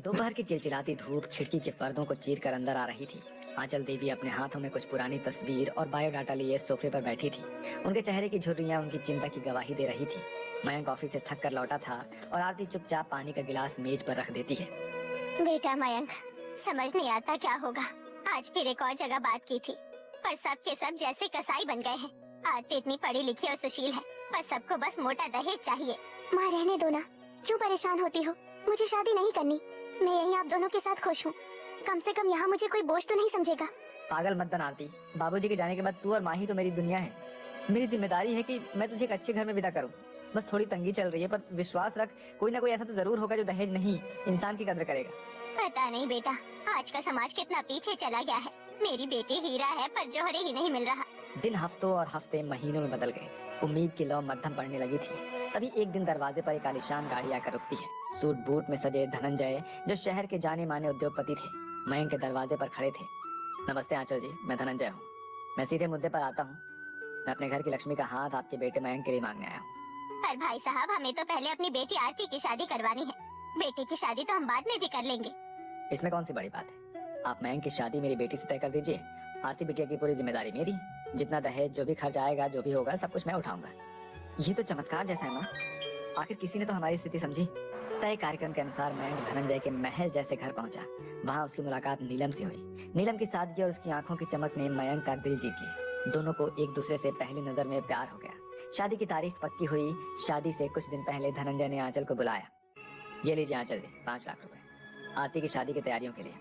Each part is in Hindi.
दोपहर की चिलचिलाती धूप खिड़की के पर्दों को चीर कर अंदर आ रही थी। आंचल देवी अपने हाथों में कुछ पुरानी तस्वीर और बायोडाटा लिए सोफे पर बैठी थी। उनके चेहरे की झुर्रियां उनकी चिंता की गवाही दे रही थी। मयंक ऑफिस से थक कर लौटा था और आरती चुपचाप पानी का गिलास मेज पर रख देती है। बेटा मयंक, समझ नहीं आता क्या होगा। आज फिर एक और जगह बात की थी, पर सब के सब जैसे कसाई बन गए हैं। आरती इतनी पढ़ी लिखी और सुशील है, पर सबको बस मोटा दहेज चाहिए। माँ रहने दो ना, क्यों परेशान होती हो? मुझे शादी नहीं करनी, मैं यहीं आप दोनों के साथ खुश हूँ। कम से कम यहाँ मुझे कोई बोझ तो नहीं समझेगा। पागल मत बन आरती, बाबूजी के जाने के बाद तू और माँ ही तो मेरी दुनिया है। मेरी जिम्मेदारी है कि मैं तुझे एक अच्छे घर में विदा करूँ। बस थोड़ी तंगी चल रही है, पर विश्वास रख, कोई ना कोई ऐसा तो जरूर होगा जो दहेज नहीं, इंसान की कदर करेगा। पता नहीं बेटा, आज का समाज कितना पीछे चला गया है। मेरी बेटी हीरा है, पर जौहरी ही नहीं मिल रहा। दिन हफ्तों और हफ्ते महीनों में बदल गए। उम्मीद की लौ मध्यम पड़ने लगी थी। तभी एक दिन दरवाजे पर एक आलीशान गाड़ी आकर रुकती है। सूट बूट में सजे धनंजय, जो शहर के जाने माने उद्योगपति थे, मयंक के दरवाजे पर खड़े थे। नमस्ते आंचल जी, मैं धनंजय हूँ। मैं सीधे मुद्दे पर आता हूँ। मैं अपने घर की लक्ष्मी का हाथ आपके बेटे मयंक के लिए मांगने आया हूँ। पर भाई साहब, हमें तो पहले अपनी बेटी आरती की शादी करवानी है। बेटे की शादी तो हम बाद में भी कर लेंगे। इसमें कौन सी बड़ी बात है? आप मयंक की शादी मेरी बेटी से तय कर दीजिए। आरती बिटिया की पूरी जिम्मेदारी मेरी। जितना दहेज, जो भी खर्च आएगा, जो भी होगा, सब कुछ मैं उठाऊंगा। ये तो चमत्कार जैसा है माँ। आखिर किसी ने तो हमारी स्थिति समझी। तय कार्यक्रम के अनुसार मयंक धनंजय के महल जैसे घर पहुंचा। वहाँ उसकी मुलाकात नीलम से हुई। नीलम की सादगी और उसकी आंखों की चमक ने मयंक का दिल जीत लिया। दोनों को एक दूसरे से पहली नजर में प्यार हो गया। शादी की तारीख पक्की हुई। शादी से कुछ दिन पहले धनंजय ने आंचल को बुलाया। ये लीजिए आंचल जी, 5 लाख रुपए आरती की शादी की तैयारियों के लिए।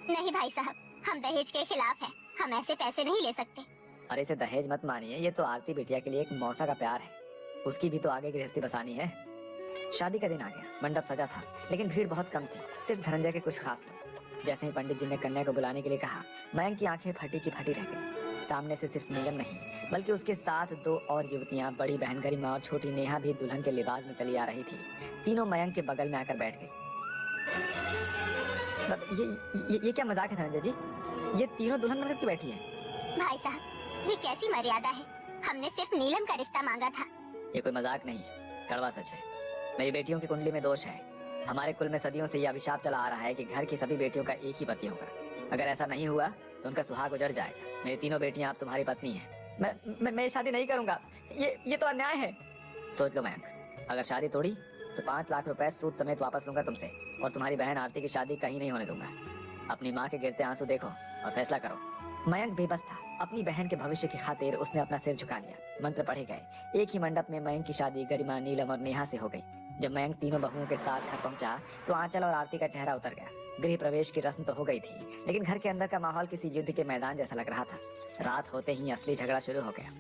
नहीं भाई साहब, हम दहेज के खिलाफ हैं। हम ऐसे पैसे नहीं ले सकते। अरे इसे दहेज मत मानिए, ये तो आरती बिटिया के लिए एक मौसा का प्यार है। उसकी भी तो आगे गृहस्थी बसानी है। शादी का दिन आ गया। मंडप सजा था, लेकिन भीड़ बहुत कम थी। सिर्फ धनंजय के कुछ खास लोग। जैसे ही पंडित जी ने कन्या को बुलाने के लिए कहा, मयंक की आंखें फटी की फटी रह गई। सामने से सिर्फ नीलम नहीं, बल्कि उसके साथ 2 और युवतियां, बड़ी बहन गरिमा और छोटी नेहा भी दुल्हन के लिबास में चली आ रही थी। तीनों मयंक के बगल में आकर बैठ गई। ये क्या मजाक है धनंजय जी? ये तीनों दुल्हन बनकर क्यों बैठी है? भाई साहब, ये कैसी मर्यादा है? हमने सिर्फ नीलम का रिश्ता मांगा था। ये कोई मजाक नहीं, कड़वा सच है। मेरी बेटियों की कुंडली में दोष है। हमारे कुल में सदियों से यह अभिशाप चला आ रहा है कि घर की सभी बेटियों का एक ही पति होगा। अगर ऐसा नहीं हुआ तो उनका सुहाग उजड़ जाएगा। मेरी तीनों बेटियां आप तुम्हारी पत्नी हैं। मैं शादी नहीं करूंगा। ये तो अन्याय है। सोच लो मयंक, अगर शादी तोड़ी तो 5 लाख रुपए सूद समेत वापस लूंगा तुमसे, और तुम्हारी बहन आरती की शादी कहीं नहीं होने दूंगा। अपनी माँ के गिरते आंसू देखो और फैसला करो। मयंक बेबस था। अपनी बहन के भविष्य की खातिर उसने अपना सिर झुका लिया। मंत्र पढ़े गए। एक ही मंडप में मयंक की शादी गरिमा, नीलम और नेहा से हो गई। जब मयंक तीनों बहुओं के साथ घर पहुंचा तो आंचल और आरती का चेहरा उतर गया। गृह प्रवेश की रस्म तो हो गई थी, लेकिन घर के अंदर का माहौल किसी युद्ध के मैदान जैसा लग रहा था। रात होते ही असली झगड़ा शुरू हो गया।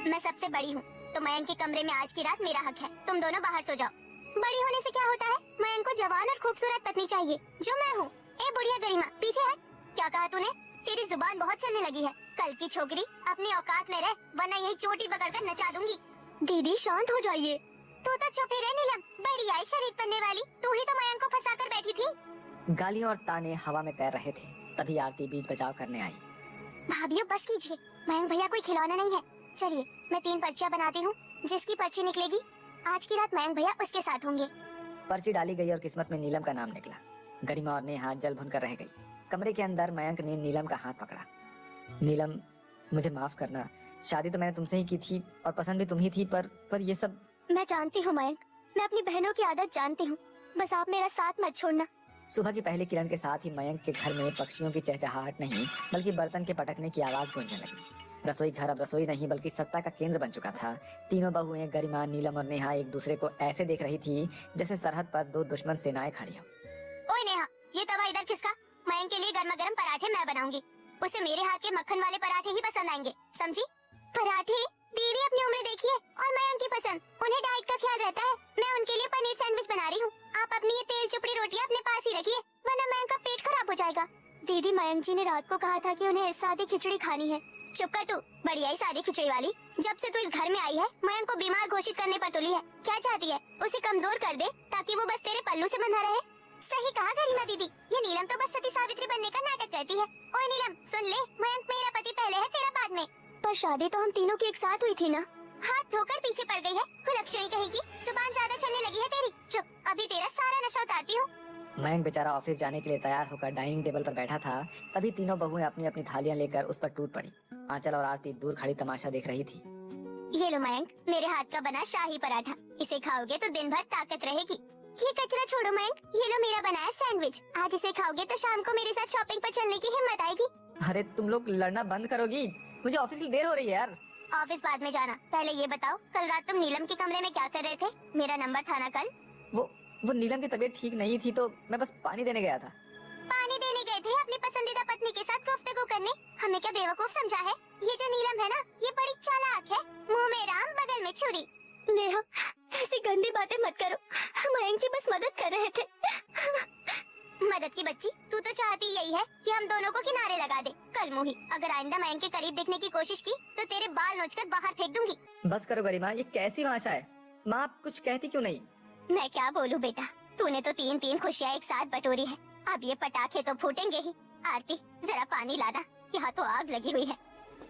मैं सबसे बड़ी हूँ, तो मयंक के कमरे में आज की रात मेरा हक है। तुम दोनों बाहर सो जाओ। बड़ी होने से क्या होता है? मयंक को जवान और खूबसूरत पत्नी चाहिए, जो मैं हूँ। ए बुढ़िया गरिमा, पीछे हट। क्या कहा तूने? तेरी जुबान बहुत चलने लगी है। कल की छोकरी, अपनी औकात में रह, वरना यही चोटी पकड़कर नचा दूंगी। दीदी शांत हो जाइए। तू तो चुप ही रह नीलम, बड़ी आई शरीफ बनने वाली। तू ही तो मयंक को फंसा कर बैठी थी। गालियां और ताने हवा में तैर रहे थे। तभी आरती बीच बचाव करने आई। भाभियों बस कीजिए, मयंक भैया कोई खिलौना नहीं है। चलिए, मैं 3 पर्चियां बनाती हूँ। जिसकी पर्ची निकलेगी, आज की रात मयंक भैया उसके साथ होंगे। पर्ची डाली गई और किस्मत में नीलम का नाम निकला। गरिमा और नेहा जल भुन कर रह गई। कमरे के अंदर मयंक ने नीलम का हाथ पकड़ा। नीलम, मुझे माफ करना। शादी तो मैंने तुमसे ही की थी और पसंद भी तुम ही थी, पर ये सब। मैं जानती हूँ मयंक, मैं अपनी बहनों की आदत जानती हूँ। बस आप मेरा साथ मत छोड़ना। सुबह की पहली किरण के साथ ही मयंक के घर में पक्षियों की चहचहाहट नहीं, बल्कि बर्तन के पटकने की आवाज गूंजने लगी। रसोई घर अब रसोई नहीं, बल्कि सत्ता का केंद्र बन चुका था। तीनों बहुएं गरिमा, नीलम और नेहा एक दूसरे को ऐसे देख रही थी जैसे सरहद पर 2 दुश्मन सेनाएं खड़ी हो। ओए नेहा, ये तवा इधर किसका? मयंक के लिए गर्मा गर्म पराठे मैं बनाऊंगी। उसे मेरे हाथ के मक्खन वाले पराठे ही पसंद आएंगे, समझी? पराठे? दीदी अपनी उम्र देखिए, और मयंक की पसंद। उन्हें डाइट का ख्याल रहता है। मैं उनके लिए पनीर सैंडविच बना रही हूँ। आप अपनी ये तेल चुपड़ी रोटियां अपने पास ही रखिए, वरना मयंक का पेट खराब हो जाएगा। दीदी, मयंक जी ने रात को कहा था कि उन्हें सादी खिचड़ी खानी है। चुप कर तू, बढ़िया ही सादी खिचड़ी वाली। जब से तू इस घर में आई है, मयंक को बीमार घोषित करने पर तुली है। क्या चाहती है? उसे कमजोर कर दे ताकि वो बस तेरे पल्लू से बंधा रहे। सही कहा गरिमा दीदी, ये नीलम तो बस सती सावित्री बनने का नाटक करती है। ओए नीलम, सुन ले, मयंक मेरा पति पहले है, तेरा बाद में। पर शादी तो हम तीनों की एक साथ हुई थी ना? हाथ धोकर पीछे पड़ गई है, कुलक्षणी कहेगी। जुबान ज्यादा चलने लगी है तेरी। चुप, अभी तेरा सारा नशा उतारती हूँ। मयंक बेचारा ऑफिस जाने के लिए तैयार होकर डाइनिंग टेबल पर बैठा था, तभी तीनों बहुएं अपनी अपनी थालियां लेकर उस पर टूट पड़ी। आंचल और आरती दूर खड़ी तमाशा देख रही थी। ये लो मयंक, मेरे हाथ का बना शाही पराठा, इसे खाओगे तो दिन भर ताकत रहेगी। ये कचरा छोड़ो मयंक, ये लो मेरा बनाया सैंडविच, आज इसे खाओगे तो शाम को मेरे साथ शॉपिंग पर चलने की हिम्मत आएगी। अरे तुम लोग लड़ना बंद करोगी, मुझे ऑफिस की देर हो रही है यार। ऑफिस बाद में जाना, पहले ये बताओ कल रात तुम नीलम के कमरे में क्या कर रहे थे? मेरा नंबर था ना कल। वो नीलम की तबीयत ठीक नहीं थी तो मैं बस पानी देने गया था। पानी देने गए थे अपनी पसंदीदा पत्नी के साथ गुफ्तगू करने? हमें क्या बेवकूफ समझा है? ये जो नीलम है ना, ये बड़ी चालाक है, मुंह में राम बगल में छुरी। नेहा, ऐसी गंदी बातें मत करो, मयंक जी बस मदद कर रहे थे। मदद की बच्ची, तू तो चाहती यही है कि हम दोनों को किनारे लगा दे। कल मुही, अगर आइंदा मयंक के करीब देखने की कोशिश की तो तेरे बाल नोचकर बाहर फेंक दूंगी। बस करो गरिमा, ये कैसी भाषा है? माँ आप कुछ कहती क्यों नहीं? मैं क्या बोलूं बेटा, तूने तो तीन तीन खुशियाँ एक साथ बटोरी है, अब ये पटाखे तो फूटेंगे ही। आरती जरा पानी लाना, यहाँ तो आग लगी हुई है।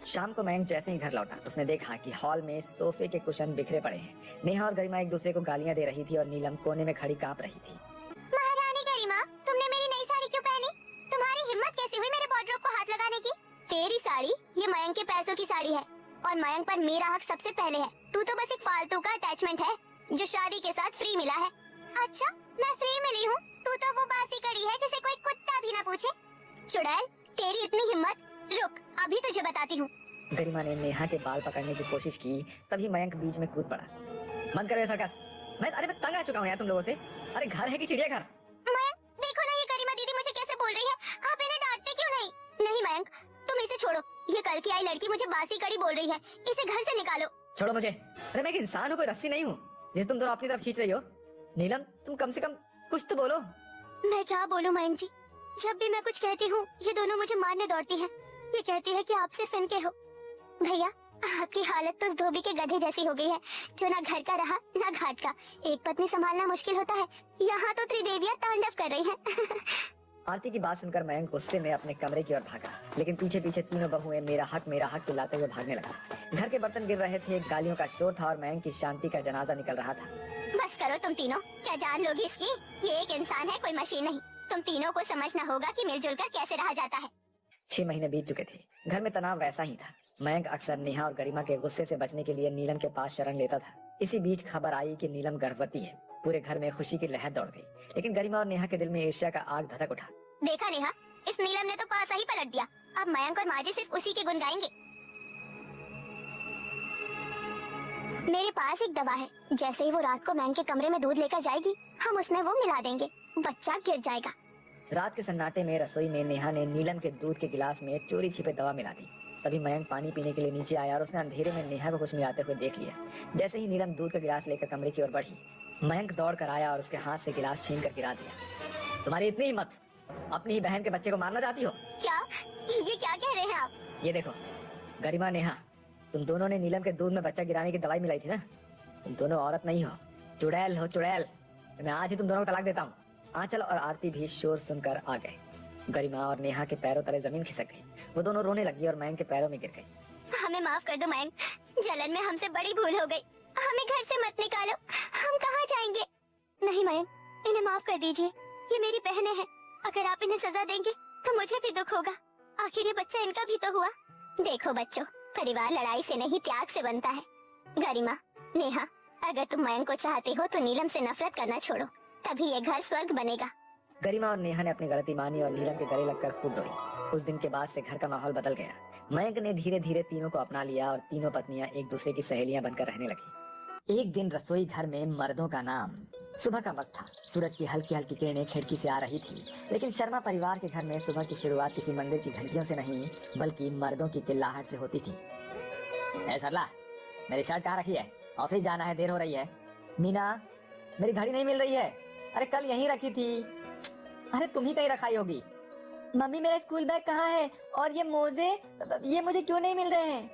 शाम को मयंक जैसे ही घर लौटा, उसने देखा कि हॉल में सोफे के कुशन बिखरे पड़े हैं। नेहा और गरिमा एक दूसरे को गालियां दे रही थी और नीलम कोने में खड़ी कांप रही थी। महारानी गरिमा, तुमने मेरी नई साड़ी क्यों पहनी? तुम्हारी हिम्मत कैसे हुई मेरे वार्डरोब को हाथ लगाने की? तेरी साड़ी ये मयंक के पैसों की साड़ी है और मयंक पर मेरा हक सबसे पहले है। तू तो बस एक फालतू का अटैचमेंट है जो शादी के साथ फ्री मिला है। अच्छा, मैं फ्री मिली हूँ? तू तो वो बासी कड़ी है जिसे कोई कुत्ता भी ना पूछे। चुड़ैल, तेरी इतनी हिम्मत, रुक अभी तुझे बताती हूँ। गरिमा ने नेहा के बाल पकड़ने की कोशिश की, तभी मयंक बीच में कूद पड़ा। बंद करो ये सर्कस, मैं तंग आ चुका हूँ यार तुम लोगों से। अरे घर है कि चिड़ियाघर? मयंक देखो ना, ये गरिमा दीदी मुझे कैसे बोल रही है, आप इन्हें डांटते क्यों नहीं? नहीं मयंक, तुम इसे छोड़ो, ये कल की आई लड़की मुझे बासी कड़ी बोल रही है, इसे घर से निकालो। छोड़ो मुझे, अरे मैं एक इंसान हूँ, कोई रस्सी नहीं हूँ जिसे तुम दोनों अपनी तरफ खींच रही हो। नीलम तुम कम से कम कुछ तो बोलो। मैं क्या बोलूं मयंक जी, जब भी मैं कुछ कहती हूँ ये दोनों मुझे मारने दौड़ती हैं। ये कहती है कि आप सिर्फ इनके हो। भैया, आपकी हालत तो उस धोबी के गधे जैसी हो गई है जो ना घर का रहा ना घाट का। एक पत्नी संभालना मुश्किल होता है, यहाँ तो त्रिदेवियां तांडव कर रही हैं। आरती की बात सुनकर मयंक गुस्से में अपने कमरे की ओर भागा, लेकिन पीछे पीछे तीनों बहुएं मेरा हक चिल्लाते हुए भागने लगा। घर के बर्तन गिर रहे थे, गालियों का शोर था और मयंक की शांति का जनाजा निकल रहा था। बस करो तुम तीनों, क्या जान लोगी इसकी? ये एक इंसान है, कोई मशीन नहीं। तुम तीनों को समझना होगा कि मिलजुल कर कैसे रहा जाता है। 6 महीने बीत चुके थे, घर में तनाव वैसा ही था। मयंक अक्सर नेहा और गरिमा के गुस्से से बचने के लिए नीलम के पास शरण लेता था। इसी बीच खबर आई कि नीलम गर्भवती है। पूरे घर में खुशी की लहर दौड़ गई, लेकिन गरिमा और नेहा के दिल में ईर्ष्या का आग धधक उठा। देखा नेहा, इस नीलम ने तो पासा ही पलट दिया। अब मयंक और माजी सिर्फ उसी के गुण गाएंगे। मेरे पास एक दवा है, जैसे ही वो रात को मयंक के कमरे में दूध लेकर जाएगी, हम उसमें वो मिला देंगे, बच्चा गिर जाएगा। रात के सन्नाटे में रसोई में नेहा ने नीलम के दूध के गिलास में चोरी छिपे दवा मिला दी। तभी मयंक पानी पीने के लिए नीचे आया और उसने अंधेरे में नेहा को कुछ मिलाते हुए देख लिया। जैसे ही नीलम दूध का गिलास लेकर कमरे की ओर बढ़ी, मयंक दौड़ कर आया और उसके हाथ से गिलास छीन कर गिरा दिया। तुम्हारी इतनी हिम्मत, अपनी ही बहन के बच्चे को मारना चाहती हो? क्या ये क्या कह रहे हैं आप? ये देखो गरिमा, नेहा, तुम दोनों ने नीलम के दूध में बच्चा गिराने की दवाई मिलाई थी ना। तुम दोनों औरत नहीं हो, चुड़ैल हो, चुड़ैल। मैं आज ही तुम दोनों को तलाक देता हूँ। आंचल और आरती भी शोर सुनकर आ गए। गरिमा और नेहा के पैरों तले जमीन खिसक गई। वो दोनों रोने लगी और मयंक के पैरों में गिर गई। हमें माफ कर दो मयंक, जलन में हमसे बड़ी भूल हो गई। हमें घर से मत निकालो, हम कहाँ जाएंगे? नहीं मयंक, इन्हें माफ कर दीजिए, ये मेरी बहनें हैं। अगर आप इन्हें सजा देंगे तो मुझे भी दुख होगा, आखिर ये बच्चा इनका भी तो हुआ। देखो बच्चों, परिवार लड़ाई से नहीं त्याग से बनता है। गरिमा, नेहा, अगर तुम मयंक को चाहते हो तो नीलम से नफरत करना छोड़ो, तभी ये घर स्वर्ग बनेगा। गरिमा और नेहा ने अपनी गलती मानी और नीलम के गले लगकर खूब रोई। उस दिन के बाद से घर का माहौल बदल गया। मयंक ने धीरे धीरे तीनों को अपना लिया और तीनों पत्नियां एक दूसरे की सहेलियां बनकर रहने लगी। एक दिन रसोई घर में मर्दों का नाम। सुबह का वक्त था, सूरज की हल्की हल्की किरणें खिड़की से आ रही थी, लेकिन शर्मा परिवार के घर में सुबह की शुरुआत किसी मंदिर की घंटियों से नहीं, बल्कि मर्दों की चिल्लाहट से होती थी। ए सरला, मेरी शर्ट कहाँ रखी है? ऑफिस जाना है, देर हो रही है। मीना, मेरी घड़ी नहीं मिल रही है। अरे कल यहीं रखी थी। अरे तुम ही कहीं रखाई होगी। मम्मी, मेरा स्कूल बैग कहाँ है? और ये मोजे, ये मुझे क्यों नहीं मिल रहे हैं?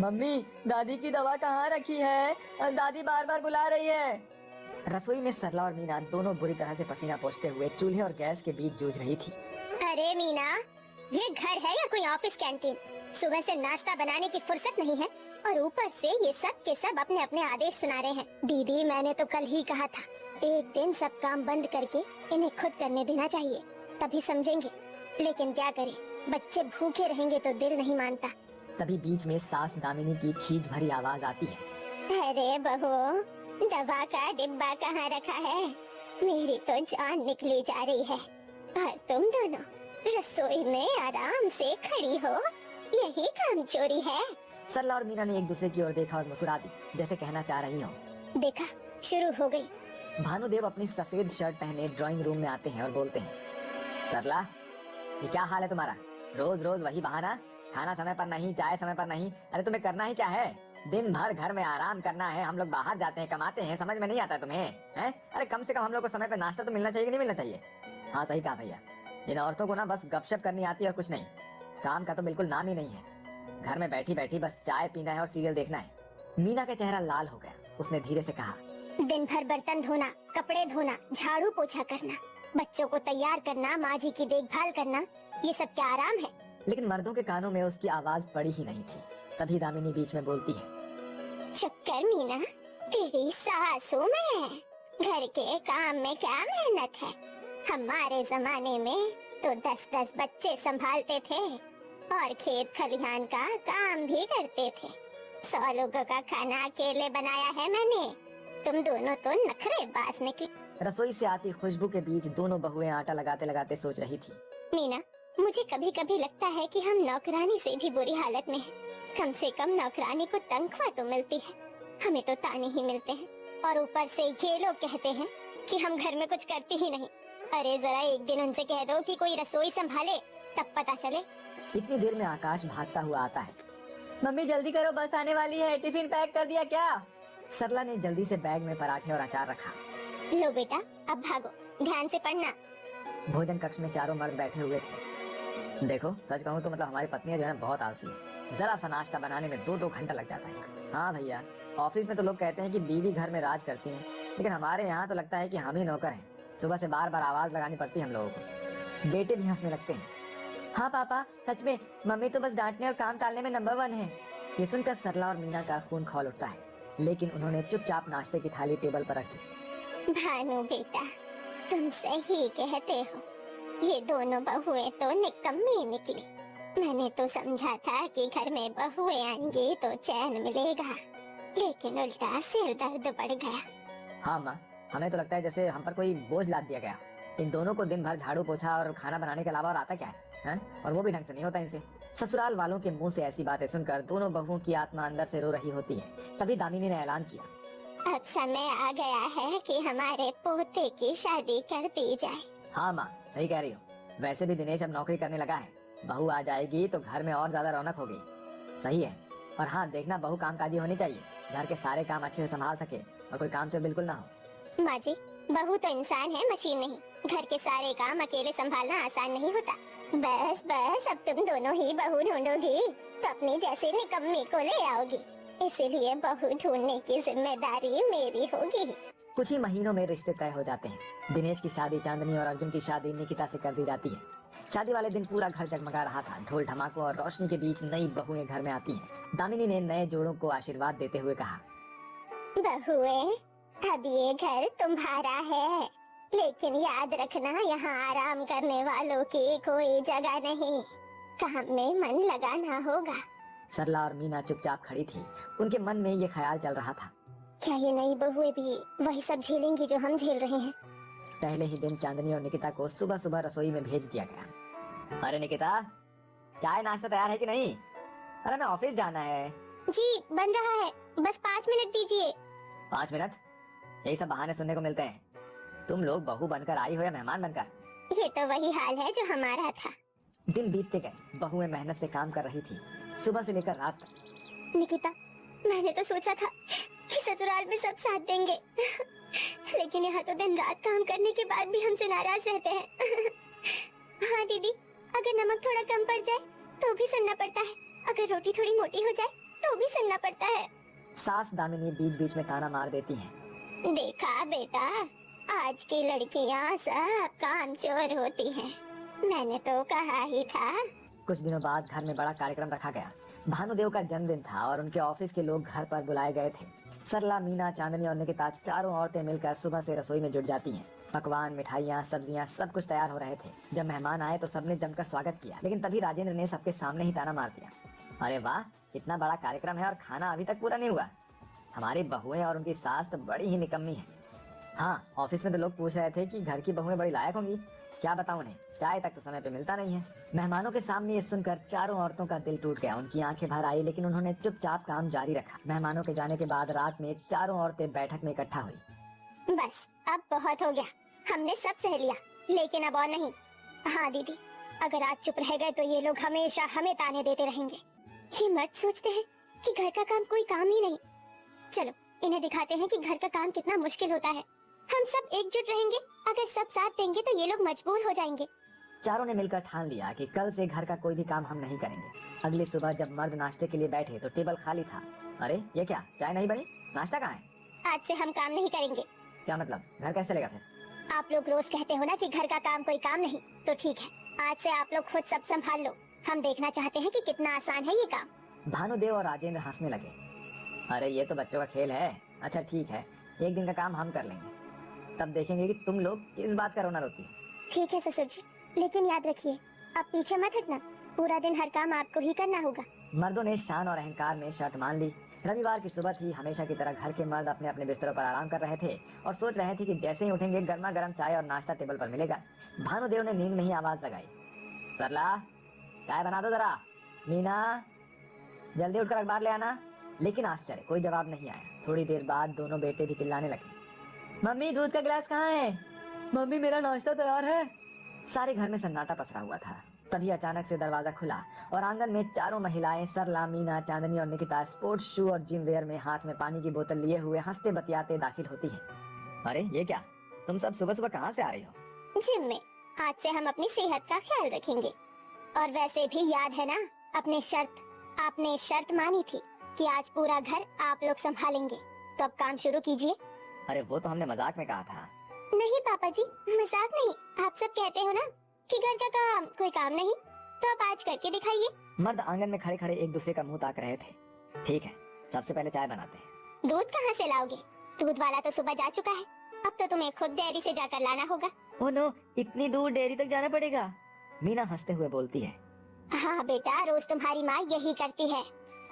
मम्मी, दादी की दवा कहाँ रखी है? दादी बार बार बुला रही है। रसोई में सरला और मीना दोनों बुरी तरह से पसीना पोंछते हुए चूल्हे और गैस के बीच जूझ रही थी। अरे मीना, ये घर है या कोई ऑफिस कैंटीन? सुबह से नाश्ता बनाने की फुर्सत नहीं है और ऊपर से ये सब के सब अपने अपने आदेश सुना रहे हैं। दीदी, मैंने तो कल ही कहा था एक दिन सब काम बंद करके इन्हें खुद करने देना चाहिए, तभी समझेंगे। लेकिन क्या करें, बच्चे भूखे रहेंगे तो दिल नहीं मानता। तभी बीच में सास दामिनी की खींच भरी आवाज आती है। अरे बहू, दवा का डिब्बा कहाँ रखा है? मेरी तो जान निकली जा रही है और तुम दोनों रसोई में आराम से खड़ी हो, यही काम चोरी है। सरला और मीना ने एक दूसरे की ओर देखा और मुस्कुरा दी, जैसे कहना चाह रही हो। देखा, शुरू हो गई। भानुदेव अपनी सफेद शर्ट पहने ड्राइंग रूम में आते हैं और बोलते हैं, सरला, ये क्या हाल है तुम्हारा? रोज रोज वही बहाना, खाना समय पर नहीं, चाय समय पर नहीं। अरे तुम्हें करना ही क्या है? दिन भर घर में आराम करना है, हम लोग बाहर जाते हैं, कमाते हैं, समझ में नहीं आता तुम्हें? हैं? अरे कम से कम हम लोग को समय पे नाश्ता तो मिलना चाहिए कि नहीं मिलना चाहिए? हाँ सही कहा भैया, इन औरतों को ना बस गपशप करनी आती है और कुछ नहीं, काम का तो बिल्कुल नाम ही नहीं है। घर में बैठी बैठी बस चाय पीना है और सीरियल देखना है। मीना का चेहरा लाल हो गया, उसने धीरे से कहा, दिन भर बर्तन धोना, कपड़े धोना, झाड़ू पोछा करना, बच्चों को तैयार करना, माँ जी की देखभाल करना, ये सब क्या आराम है? लेकिन मर्दों के कानों में उसकी आवाज पड़ी ही नहीं थी। तभी दामिनी बीच में बोलती है, चक्कर मीना, तेरी सास हूँ मैं, घर के काम में क्या मेहनत है? हमारे जमाने में तो 10-10 बच्चे संभालते थे और खेत खलिहान का काम भी करते थे। 100 लोगों का खाना अकेले बनाया है मैंने। तुम दोनों तो नखरेबाज निकली। रसोई से आती खुशबू के बीच दोनों बहुएं आटा लगाते लगाते सोच रही थी, मीना, मुझे कभी कभी लगता है कि हम नौकरानी से भी बुरी हालत में हैं। कम से कम नौकरानी को तनख्वाह तो मिलती है, हमें तो ताने ही मिलते हैं। और ऊपर से ये लोग कहते हैं कि हम घर में कुछ करते ही नहीं। अरे जरा एक दिन उनसे कह दो कि कोई रसोई संभाले, तब पता चले। इतनी देर में आकाश भागता हुआ आता है। मम्मी जल्दी करो, बस आने वाली है, टिफिन पैक कर दिया क्या? सरला ने जल्दी से बैग में पराठे और अचार रखा। लो बेटा, अब भागो, ध्यान से पढ़ना। भोजन कक्ष में चारों मर्द बैठे हुए थे। देखो सच कहूँ तो मतलब हमारी पत्नियां जो है बहुत आलसी है, जरा सा नाश्ता बनाने में 2-2 घंटा लग जाता है। हाँ भैया, ऑफिस में तो लोग कहते हैं कि बीवी घर में राज करती है, लेकिन हमारे यहाँ तो लगता है कि हम ही नौकर हैं। सुबह से बार बार आवाज लगानी पड़ती है हम लोगों को। बेटे भी हंसने लगते हैं। हाँ पापा, सच में मम्मी तो बस डांटने और काम टालने में नंबर 1 है। ये सुनकर सरला और मीना का खून खौल उठता है, लेकिन उन्होंने चुपचाप नाश्ते की थाली टेबल पर रख दी। भानु बेटा, तुम सही कहते हो, ये दोनों बहुएं तो निकम्मी निकली। मैंने तो समझा था कि घर में बहुएं आएंगी तो चैन मिलेगा, लेकिन उल्टा सिर दर्द बढ़ गया। हाँ माँ, हमें तो लगता है जैसे हम पर कोई बोझ लाद दिया गया। इन दोनों को दिन भर झाड़ू पोछा और खाना बनाने के अलावा और आता क्या है? और वो भी ढंग से नहीं होता इनसे। ससुराल वालों के मुंह से ऐसी बातें सुनकर दोनों बहुओं की आत्मा अंदर से रो रही होती है। तभी दामिनी ने ऐलान किया, अब समय आ गया है कि हमारे पोते की शादी कर दी जाए। हाँ माँ, सही कह रही हो। वैसे भी दिनेश अब नौकरी करने लगा है, बहू आ जाएगी तो घर में और ज्यादा रौनक होगी। सही है। और हाँ देखना, बहू कामकाजी होनी चाहिए, घर के सारे काम अच्छे से संभाल सके और कोई काम चोर बिल्कुल ना हो। माँ जी, बहू तो इंसान है, मशीन नहीं। घर के सारे काम अकेले संभालना आसान नहीं होता। बस बस, अब तुम दोनों ही बहू ढूंढोगी तो अपनी जैसी निकम्मी को ले आओगी, इसीलिए बहू ढूंढने की जिम्मेदारी मेरी होगी। कुछ ही महीनों में रिश्ते तय हो जाते हैं। दिनेश की शादी चांदनी और अर्जुन की शादी निकिता से कर दी जाती है। शादी वाले दिन पूरा घर जगमगा रहा था। ढोल ढमाकों और रोशनी के बीच नई बहुएं घर में आती हैं। दामिनी ने नए जोड़ों को आशीर्वाद देते हुए कहा, बहुएं, अब ये घर तुम्हारा है, लेकिन याद रखना यहाँ आराम करने वालों की कोई जगह नहीं, काम में मन लगाना होगा। सरला और मीना चुपचाप खड़ी थी। उनके मन में ये ख्याल चल रहा था, क्या ये नई बहुएं भी वही सब झेलेंगी जो हम झेल रहे हैं? पहले ही दिन चांदनी और निकिता को सुबह सुबह रसोई में भेज दिया गया। अरे निकिता, चाय नाश्ता तैयार है कि नहीं? अरे मैं ऑफिस जाना है। जी बन रहा है, बस 5 मिनट दीजिए। 5 मिनट? यही सब बहाने सुनने को मिलते हैं। तुम लोग बहू बनकर आई हो या मेहमान बनकर? ये तो वही हाल है जो हमारा था। दिन बीतते गए। बहुएं मेहनत से काम कर रही थी, सुबह से लेकर रात तक। निकिता, मैंने तो सोचा था कि ससुराल में सब साथ देंगे, लेकिन यहाँ तो दिन रात काम करने के बाद भी हमसे नाराज रहते हैं। हाँ दीदी, अगर नमक थोड़ा कम पड़ जाए तो भी सुनना पड़ता है, अगर रोटी थोड़ी मोटी हो जाए तो भी सुनना पड़ता है। सास दामिनी बीच बीच में ताना मार देती हैं। देखा बेटा, आज की लड़कियाँ सब कामचोर होती हैं, मैंने तो कहा ही था। कुछ दिनों बाद घर में बड़ा कार्यक्रम रखा गया। भानुदेव का जन्मदिन था और उनके ऑफिस के लोग घर पर बुलाए गए थे। सरला, मीना, चांदनी और निकिता चारों औरतें मिलकर सुबह से रसोई में जुट जाती हैं। पकवान, मिठाइयाँ, सब्जियाँ सब कुछ तैयार हो रहे थे। जब मेहमान आए तो सबने जमकर स्वागत किया, लेकिन तभी राजेंद्र ने सबके सामने ही ताना मार दिया। अरे वाह, इतना बड़ा कार्यक्रम है और खाना अभी तक पूरा नहीं हुआ। हमारी बहुएं और उनकी सास तो बड़ी ही निकम्मी है। हाँ, ऑफिस में तो लोग पूछ रहे थे कि घर की बहुएं बड़ी लायक होंगी। क्या बताऊं उन्हें, चाय तक तो समय पे मिलता नहीं है। मेहमानों के सामने ये सुनकर चारों औरतों का दिल टूट गया। उनकी आंखें भर आई, लेकिन उन्होंने चुपचाप काम जारी रखा। मेहमानों के जाने के बाद रात में चारों औरतें बैठक में इकट्ठा हुई। बस अब बहुत हो गया, हमने सब सह लिया, लेकिन अब और नहीं। हाँ दीदी, अगर आज चुप रह गए तो ये लोग हमेशा हमें ताने देते रहेंगे। ये मर्द सोचते हैं कि घर का काम कोई काम ही नहीं। चलो इन्हें दिखाते हैं कि घर का काम कितना मुश्किल होता है। हम सब एकजुट रहेंगे, अगर सब साथ देंगे तो ये लोग मजबूर हो जाएंगे। चारों ने मिलकर ठान लिया कि कल से घर का कोई भी काम हम नहीं करेंगे। अगली सुबह जब मर्द नाश्ते के लिए बैठे तो टेबल खाली था। अरे ये क्या, चाय नहीं बनी, नाश्ता कहाँ है? आज से हम काम नहीं करेंगे। क्या मतलब, घर कैसे चलेगा फिर? आप लोग रोज कहते हो ना कि घर का काम कोई काम नहीं, तो ठीक है, आज से आप लोग खुद सब संभाल लो। हम देखना चाहते हैं कि कितना आसान है ये काम। भानुदेव और राजेंद्र हंसने लगे। अरे ये तो बच्चों का खेल है। अच्छा ठीक है, एक दिन का काम हम कर लेंगे, तब देखेंगे कि तुम लोग किस बात का रोना रोती है। ठीक है ससुर जी, लेकिन याद रखिए आप पीछे मत हटना, पूरा दिन हर काम आपको ही करना होगा। मर्दों ने शान और अहंकार में शर्त मान ली। रविवार की सुबह थी। हमेशा की तरह घर के मर्द अपने अपने बिस्तरों पर आराम कर रहे थे और सोच रहे थे कि जैसे ही उठेंगे गर्मा गर्म चाय और नाश्ता टेबल पर मिलेगा। भानुदेव ने नींद में ही आवाज लगाई, सरला चाय बना दो जरा। मीना जल्दी उठकर अखबार ले आना। लेकिन आश्चर्य, कोई जवाब नहीं आया। थोड़ी देर बाद दोनों बेटे भी चिल्लाने लगे, मम्मी दूध का गिलास कहाँ है? मम्मी मेरा नाश्ता तैयार है। सारे घर में सन्नाटा पसरा हुआ था। तभी अचानक से दरवाजा खुला और आंगन में चारों महिलाएं सरला, मीना, चांदनी और निकिता स्पोर्ट्स शू और जिम वेयर में हाथ में पानी की बोतल लिए हुए हंसते बतियाते दाखिल होती हैं। अरे ये क्या, तुम सब सुबह सुबह कहाँ से आ रही हो? जिम में, आज से हम अपनी सेहत का ख्याल रखेंगे। और वैसे भी याद है ना, आपने शर्त मानी थी कि आज पूरा घर आप लोग संभालेंगे, तो अब काम शुरू कीजिए। अरे वो तो हमने मजाक में कहा था। नहीं पापा जी, मजाक नहीं, आप सब कहते हो ना कि घर का काम कोई काम नहीं, तो आप आज करके दिखाइए। मर्द आंगन में खड़े खड़े एक दूसरे का मुंह ताक रहे थे। ठीक है, सबसे पहले चाय बनाते हैं। दूध कहाँ से लाओगे? दूध वाला तो सुबह जा चुका है, अब तो तुम्हें खुद डेयरी से जाकर लाना होगा। ओह नो, इतनी दूर डेयरी तक जाना पड़ेगा? मीना हंसते हुए बोलती है। हाँ बेटा, रोज तुम्हारी माँ यही करती है।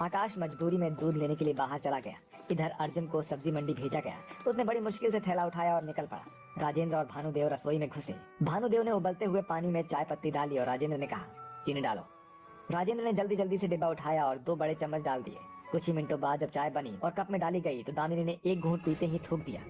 आकाश मजबूरी में दूध लेने के लिए बाहर चला गया। इधर अर्जुन को सब्जी मंडी भेजा गया। उसने बड़ी मुश्किल से थैला उठाया और निकल पड़ा। राजेंद्र और भानुदेव रसोई में घुसे। भानुदेव ने उबलते हुए पानी में चाय पत्ती डाली और राजेंद्र ने कहा, चीनी डालो। राजेंद्र ने जल्दी जल्दी से डिब्बा उठाया और 2 बड़े चम्मच डाल दिए। कुछ ही मिनटों बाद जब चाय बनी और कप में डाली गई तो दामिनी ने एक घूंट पीते ही थूक दिया,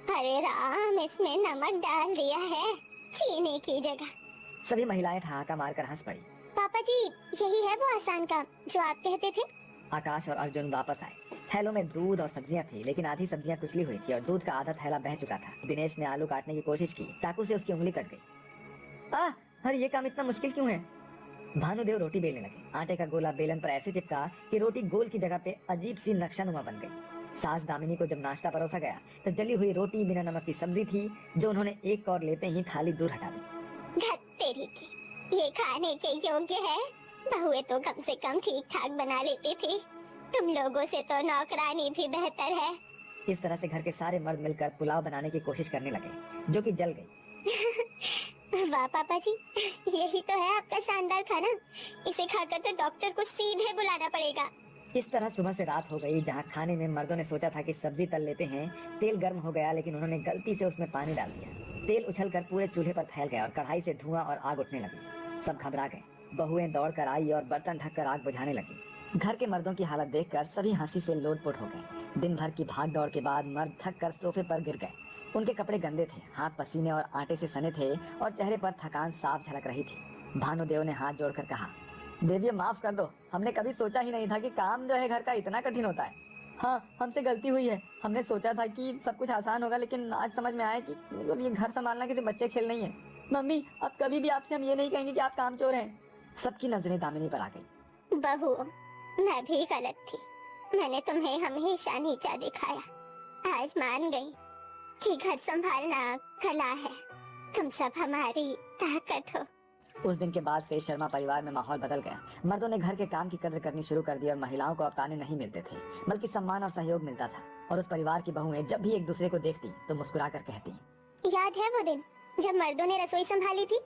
अरे राम, इसमें नमक डाल दिया है चीनी की जगह। सभी महिलाएं ठहाका मारकर हंस पड़ी। पापा जी, यही है वो आसान काम जो आप कहते थे। आकाश और अर्जुन वापस आए। थैलों में दूध और सब्जियां थी, लेकिन आधी सब्जियां कुचली हुई थी और दूध का आधा थैला बह चुका था। दिनेश ने आलू काटने की कोशिश की, चाकू से उसकी उंगली कट गई। अरे ये काम इतना मुश्किल क्यों है? भानुदेव रोटी बेलने लगे। आटे का गोला बेलन पर ऐसे चिपका कि रोटी गोल की जगह पे अजीब सी नक्शानुमा बन गई। सास दामिनी को जब नाश्ता परोसा गया तो जली हुई रोटी बिना नमक की सब्जी थी, जो उन्होंने एक कौर लेते ही थाली दूर हटा दी। तेरी की, ये खाने के योग्य है? बहुएं तो कम से कम ठीक ठाक बना लेते थे, तुम लोगों से तो नौकरानी भी बेहतर है। इस तरह से घर के सारे मर्द मिलकर पुलाव बनाने की कोशिश करने लगे, जो कि जल गई। वाह पापा जी, यही तो है आपका शानदार खाना। इसे खाकर तो डॉक्टर को सीधे बुलाना पड़ेगा। इस तरह सुबह से रात हो गई। जहाँ खाने में मर्दों ने सोचा था कि सब्जी तल लेते हैं, तेल गर्म हो गया, लेकिन उन्होंने गलती से उसमें पानी डाल दिया। तेल उछलकर पूरे चूल्हे पर फैल गया और कढ़ाई से धुआं और आग उठने लगी। सब घबरा गए। बहुएं दौड़कर आई और बर्तन ढककर आग बुझाने लगी। घर के मर्दों की हालत देखकर सभी हंसी से लोटपोट हो गए। दिन भर की भाग दौड़ के बाद मर्द थक कर सोफे पर गिर गए। उनके कपड़े गंदे थे, हाथ पसीने और आटे से सने थे और चेहरे पर थकान साफ झलक रही थी। भानुदेव ने हाथ जोड़कर कहा, देवियों माफ कर दो, हमने कभी सोचा ही नहीं था कि काम जो है घर का इतना कठिन होता है। हाँ, हमसे गलती हुई है। हमने सोचा था कि सब कुछ आसान होगा, लेकिन आज समझ में आया कि मतलब ये घर संभालना किसी बच्चे खेल नहीं है। मम्मी, अब कभी भी आपसे हम ये नहीं कहेंगे कि आप कामचोर हैं। सबकी नजरें दामिनी पर आ गई। बहू, मैं भी गलत थी। मैंने तुम्हें हमेशा नीचा दिखाया। आज मान गई कि घर संभालना कला है। तुम सब हमारी ताकत हो। उस दिन के बाद से शर्मा परिवार में माहौल बदल गया। मर्दों ने घर के काम की कदर करनी शुरू कर दी और महिलाओं को अब ताने नहीं मिलते थे, बल्कि सम्मान और सहयोग मिलता था। और उस परिवार की बहुएं जब भी एक दूसरे को देखती तो मुस्कुरा कर कहती, याद है वो दिन जब मर्दों ने रसोई संभाली थी